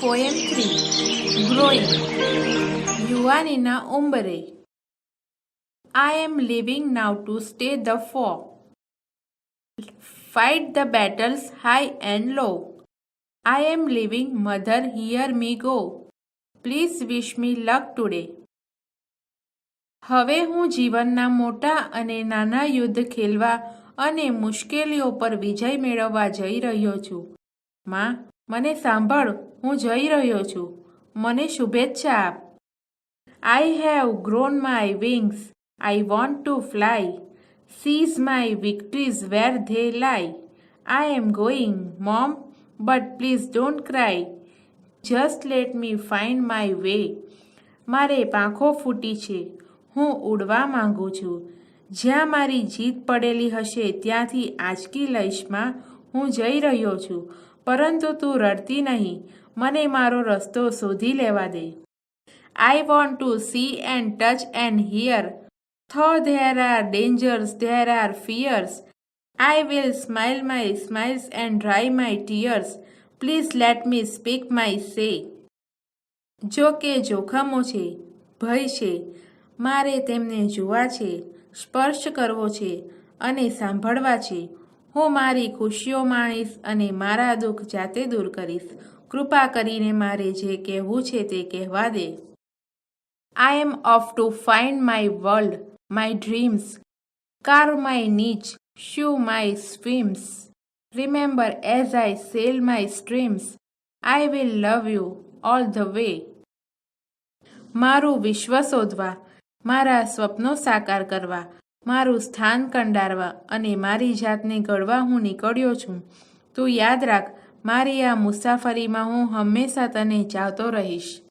Poem 3 Growing. યુવાનીના ઉંબરે. I am living now to stay the foe. Fight the battles high and low. I am living, mother, hear me go. Please wish me luck today. હવે હું જીવનના મોટા અને નાના યુદ્ધ ખેલવા અને મુશ્કેલીઓ પર વિજય મેળવવા જઈ રહ્યો છું. માં, મને સાંભળ, હું જઈ રહ્યો છું. મને શુભેચ્છા આપ. I have grown my wings. I want to fly. Seize my victories where they lie. I am going, Mom, but please don't cry. Just let me find my way. મારે પાંખો ફૂટી છે. હું ઉડવા માંગુ છું. જ્યાં મારી જીત પડેલી હશે ત્યાંથી આંચકી લઈશ માં. હું જઈ રહ્યો છું. પરંતુ તું રડતી નહીં. મને મારો રસ્તો શોધી લેવા દે. I want to see and touch and hear. Though there are dangers, there are fears. I will smile my smiles and dry my tears. Please let me speak my say. જો કે જોખમો છે, ભય છે, મારે તેમને જોવા છે, સ્પર્શ કરવો છે અને સાંભળવા છે. હું મારી ખુશીઓ માણીશ અને મારા દુઃખ જાતે દૂર કરીશ. કૃપા કરીને મારે જે કહેવું છે તે કહેવા દે. I am off to find my world, my dreams. Carve my niche, show my swims. Remember as I sail my streams, I will love you all the way. મારું વિશ્વ શોધવા, મારા સ્વપ્નો સાકાર કરવા, મારું સ્થાન કંડારવા અને મારી જાતને ઘડવા હું નીકળ્યો છું. તું યાદ રાખ, મારી આ મુસાફરીમાં હું હંમેશા તને ચાહતો રહીશ.